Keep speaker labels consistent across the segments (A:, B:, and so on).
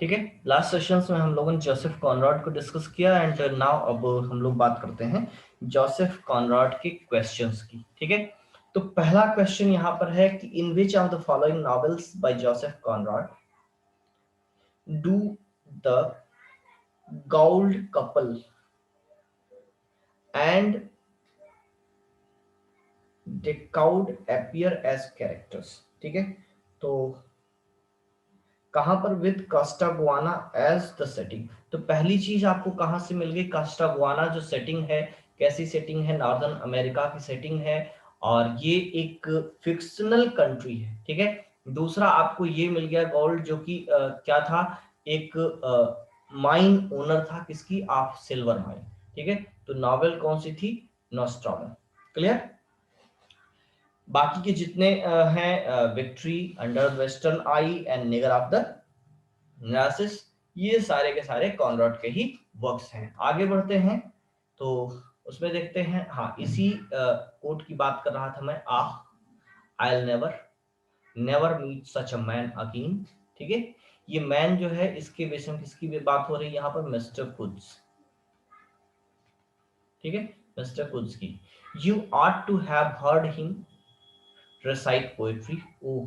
A: ठीक है, last sessions में हम लोगों ने जोसेफ कॉनराड को डिस्कस किया एंड नाउ अब हम लोग बात करते हैं जोसेफ कॉनराड के क्वेश्चंस की। ठीक है, तो पहला क्वेश्चन यहाँ पर है कि in which of the following novels by Joseph Conrad do the Gould couple and Decoud appear as characters. ठीक है, तो कहां पर with Costaguana as the setting. तो पहली चीज आपको कहां से मिल गई, कास्टागुआना जो सेटिंग है, कैसी सेटिंग है, नॉर्दर्न अमेरिका की सेटिंग है और ये एक फिक्शनल कंट्री है। ठीक है, दूसरा आपको ये मिल गया गोल्ड जो कि क्या था, एक माइन ओनर था, किसकी, ऑफ सिल्वर माइन। ठीक है, तो नॉवेल कौन सी थी, नोस्ट्राडम। क्लियर। बाकी के जितने हैं, victory, under western I and nigger of the Nazis, ये सारे के सारे कॉनराड के ही वर्क्स हैं। आगे बढ़ते हैं तो उसमें देखते हैं, हाँ इसी कोट की बात कर रहा था मैं, I will never never meet such a man again. ठीक है, ये मैन जो है इसके विषय में किसकी भी बात हो रही है यहाँ पर, मिस्टर कुड्स। ठीक है, मिस्टर कुड्स की। You ought to have heard him recite poetry, oh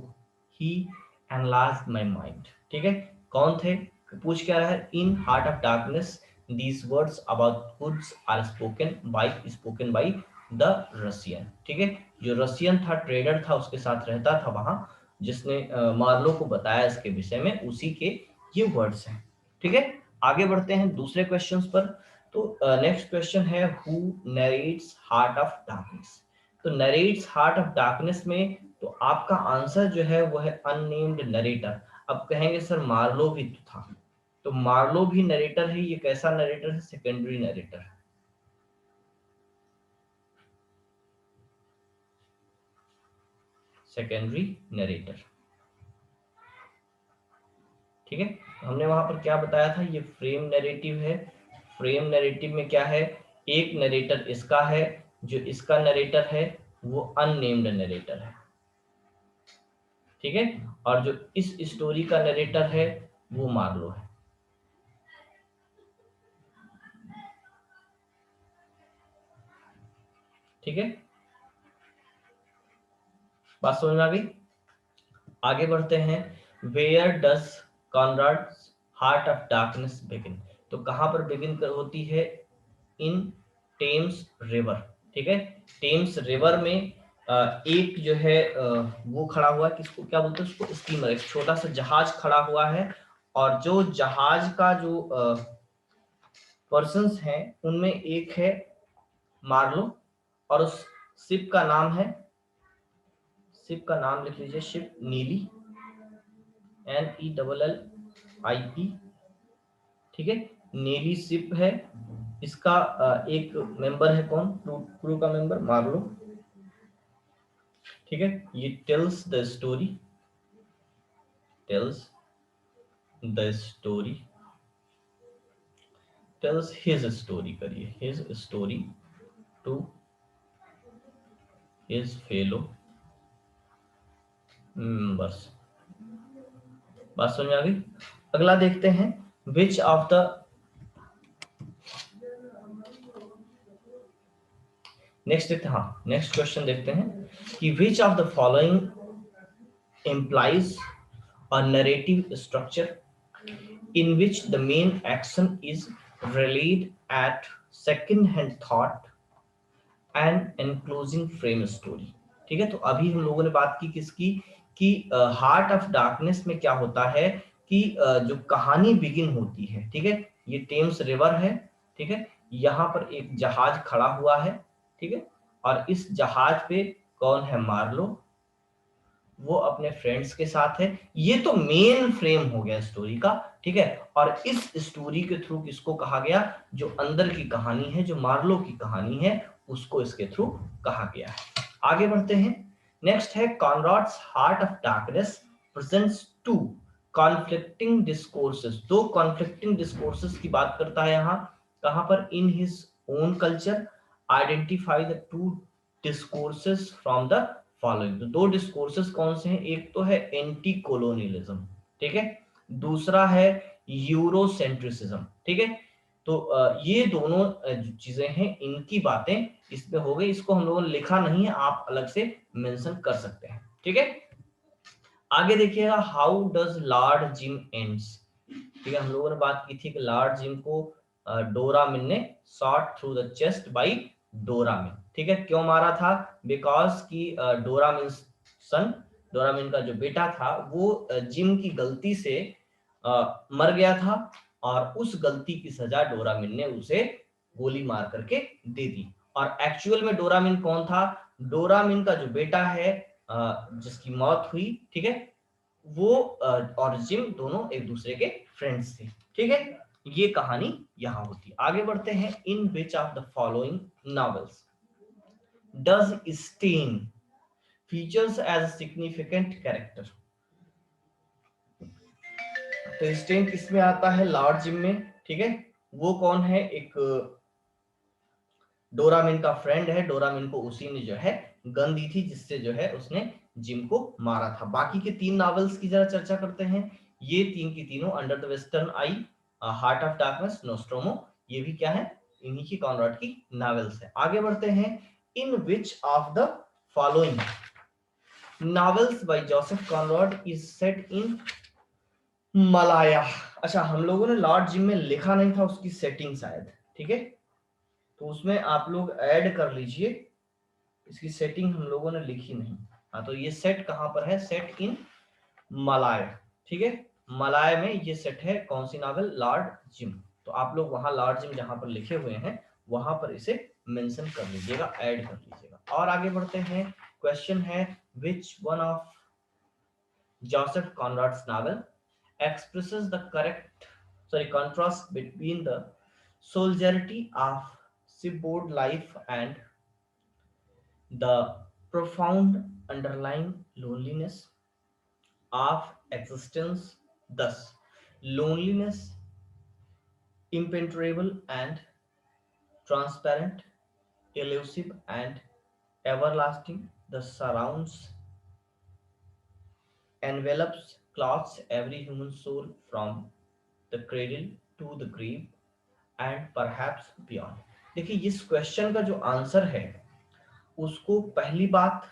A: he enlarged my mind। ठीक है, कौन थे, पूछ क्या रहा है, in heart of darkness these words about goods are spoken by the Russian. ठीक है, जो रसियन था, ट्रेडर था, उसके साथ रहता था वहां, जिसने मार्लो को बताया इसके विषय में, उसी के ये वर्ड्स हैं। ठीक है, आगे बढ़ते हैं दूसरे क्वेश्चंस पर। तो नेक्स्ट क्वेश्चन है, who narrates heart of darkness. तो नरेट्स हार्ट ऑफ डार्कनेस में तो आपका आंसर जो है वो है अननेम्ड नरेटर। अब कहेंगे सर मार्लो भी तो था, तो मार्लो भी नरेटर है। ये कैसा नरेटर है, सेकेंडरी नरेटर है। Secondary narrator. ठीक है, हमने वहां पर क्या बताया था, ये फ्रेम नरेटिव है। फ्रेम नरेटिव में क्या है, एक नरेटर इसका है, जो इसका नरेटर है वो अननेम्ड नरेटर है। ठीक है, और जो इस स्टोरी का नरेटर है वो मार्लो है। ठीक है, बात समझ में आ गई। आगे बढ़ते हैं, where does Conrad Heart of Darkness begin. तो कहां पर बिगिन होती है, इन टेम्स रिवर। ठीक है, टेम्स रिवर में एक जो है वो खड़ा हुआ है, किसको क्या बोलते हैं उसको, स्टीमर, एक छोटा सा जहाज खड़ा हुआ है, और जो जहाज का जो पर्सन्स हैं उनमें एक है मार्लो, और उस शिप का नाम है, शिप का नाम लिख लीजिए, शिप नीली, NELLIE। ठीक है, नेली शिप है, इसका एक मेंबर है कौन, क्रू का मेंबर मार्लो। ठीक है, ये tells the story, tells the story, tells his story, करिए his story to his fellow members. बात समझ में आ गई। अगला देखते हैं, विच ऑफ द, नेक्स्ट देखते हैं, हाँ नेक्स्ट क्वेश्चन देखते हैं कि विच of the following implies a narrative structure in which the main action is relayed at second hand thought and enclosing frame story। ठीक है, तो अभी हम लोगों ने बात की किसकी, कि हार्ट ऑफ डार्कनेस में क्या होता है कि जो कहानी बिगिन होती है। ठीक है, ये टेम्स रिवर है। ठीक है, यहाँ पर एक जहाज खड़ा हुआ है। ठीक है, और इस जहाज पे कौन है, मार्लो, वो अपने फ्रेंड्स के साथ है। ये तो मेन फ्रेम हो गया स्टोरी का। ठीक है, और इस स्टोरी के थ्रू किसको कहा गया, जो अंदर की कहानी है, जो मार्लो की कहानी है, उसको इसके थ्रू कहा गया है। आगे बढ़ते हैं, नेक्स्ट है, Conrad's Heart of Darkness presents two conflicting discourses. दो कॉन्फ्लिक्टिंग डिस्कोर्सेस की बात करता है यहाँ, कहां पर, in his own culture identify the two discourses from the following. तो दो डिस्कोर्सेस कौन से हैं, एक तो है एंटी कोलोनियलिज्म। ठीक है, दूसरा है यूरोसेंट्रिसिज्म। ठीक है, तो ये दोनों जो चीजें हैं इनकी बातें इसमें हो गई। इसको हम लोगों ने लिखा नहीं है, आप अलग से मेंशन कर सकते हैं। ठीक है, आगे देखिएगा, how does Lord Jim ends. ठीक है, हम लोगों ने बात की थी कि लॉर्ड जिम को डोरामिन ने shot through the chest by Doramin. ठीक है, क्यों मारा था? बिकॉज की डोरामिन सन, डोरामिन का जो बेटा था वो जिम की गलती से मर गया था, और उस गलती की सजा डोरामिन ने उसे गोली मार करके दे दी। और एक्चुअल में डोरामिन कौन था? डोरामिन का जो बेटा है जिसकी मौत हुई, ठीक है, वो और जिम दोनों एक दूसरे के फ्रेंड्स थे। ठीक है, ये कहानी यहां होती है। आगे बढ़ते हैं, in which of the following novels does Stein features as a significant character. तो स्टेन किसमें आता है? लॉर्ड जिम में। ठीक है, वो कौन है? एक डोरामिन का फ्रेंड है, डोरामिन को उसी ने जो है गन दी थी जिससे जो है उसने जिम को मारा था। बाकी के 3 नॉवेल्स की जरा चर्चा करते हैं। ये 3 की तीनों, under the western I, heart of darkness, Nostromo, ये भी क्या है? इन्हीं की, कॉनराड की नॉवेल्स है। आगे बढ़ते हैं, in which of the following novels by Joseph Conrad is set in Malaya. अच्छा, हम लोगों ने लॉर्ड जिम में लिखा नहीं था उसकी सेटिंग शायद। ठीक है, तो उसमें आप लोग ऐड कर लीजिए, इसकी सेटिंग हम लोगों ने लिखी नहीं। हाँ, तो ये सेट कहां पर है? सेट इन मलाय। ठीक है, मलाय में ये सेट है। कौन सी नॉवेल? Lord Jim. तो आप लोग वहां लॉर्ड जिम जहां पर लिखे हुए हैं वहां पर इसे मेंशन कर लीजिएगा, ऐड कर लीजिएगा। और आगे बढ़ते हैं, क्वेश्चन है, which one of Joseph Conrad's novel expresses the contrast between the soldierity of shipboard life and the profound underlying loneliness of existence. Thus, loneliness impenetrable and transparent, elusive and everlasting, the surrounds, envelops, clothes every human soul from the cradle to the grave and perhaps beyond। देखिए, इस question का जो answer है उसको पहली बात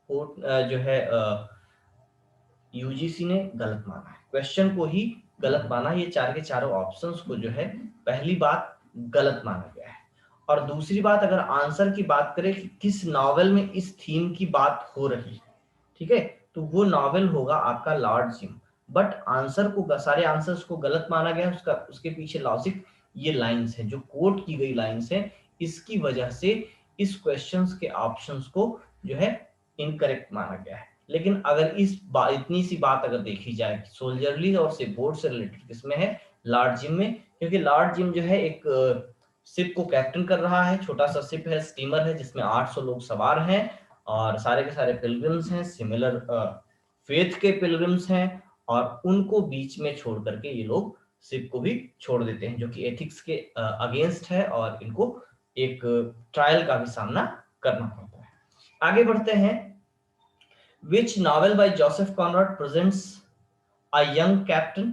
A: जो है यूजीसी ने गलत माना है, क्वेश्चन को ही गलत माना। ये चार के चारों ऑप्शंस को जो है पहली बात गलत माना गया है। और दूसरी बात, अगर आंसर की बात करें कि किस नॉवेल में इस थीम की बात हो रही है, ठीक है, तो वो नॉवेल होगा आपका लॉर्ड जिम। बट आंसर को, सारे आंसर्स को गलत माना गया। उसके पीछे लॉजिक ये लाइंस है जो कोट की गई लाइंस है, इसकी वजह से इस क्वेश्चंस के ऑप्शंस को जो है इनकरेक्ट माना गया है। लेकिन अगर इतनी सी बात अगर देखी जाए, सोल्जरली और से बोर्ड से रिलेटेड किसमें है? लॉर्ड जिम में। क्योंकि लॉर्ड जिम जो है एक शिप को कैप्टन कर रहा है, छोटा सा शिप है, स्टीमर है, जिसमें 800 लोग सवार हैं और सारे के सारे पिलग्रिम्स हैं, सिमिलर फेथ के पिलग्रिम्स हैं, और उनको बीच में छोड़ करके ये लोग शिप को भी छोड़ देते हैं, जो कि एथिक्स के अगेंस्ट है, और इनको एक ट्रायल का भी सामना करना पड़ता है। आगे बढ़ते हैं, which novel by Joseph Conrad presents a young captain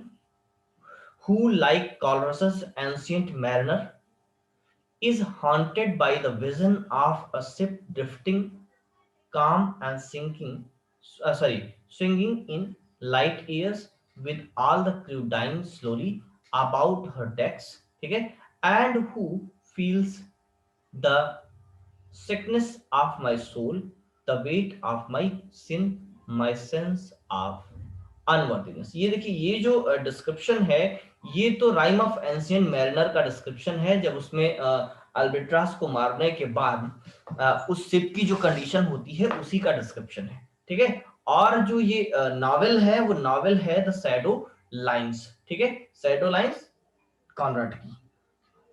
A: who, like Colress's Ancient Mariner, is haunted by the vision of a ship drifting calm and swinging in light years, with all the crew dying slowly about her decks, okay, and who feels the sickness of my soul, the weight of my sin, my sense of अनवर्थिनेस। ये देखिए, ये जो description है ये तो rhyme of ancient mariner का description है, जब उसमें अल्बेट्रास को मारने के बाद उस शिप की जो कंडीशन होती है उसी का डिस्क्रिप्शन है। ठीक है, और जो ये नॉवेल है वो नॉवेल है द शैडो लाइंस। ठीक है, शैडो लाइंस कॉनराड की।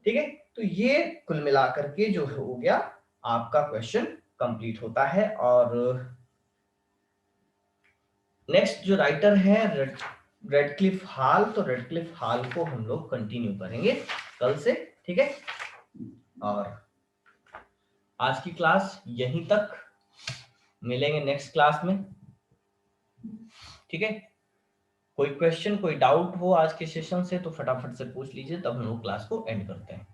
A: ठीक है, तो ये कुल मिलाकर के जो हो गया आपका क्वेश्चन कंप्लीट होता है। और नेक्स्ट जो राइटर है रेडक्लिफ हॉल, तो रेडक्लिफ हॉल को हम लोग कंटिन्यू करेंगे कल से। ठीक है, और आज की क्लास यहीं तक, मिलेंगे नेक्स्ट क्लास में। ठीक है, कोई क्वेश्चन, कोई डाउट हो आज के सेशन से तो फटाफट से पूछ लीजिए, तब हम लोग क्लास को एंड करते हैं।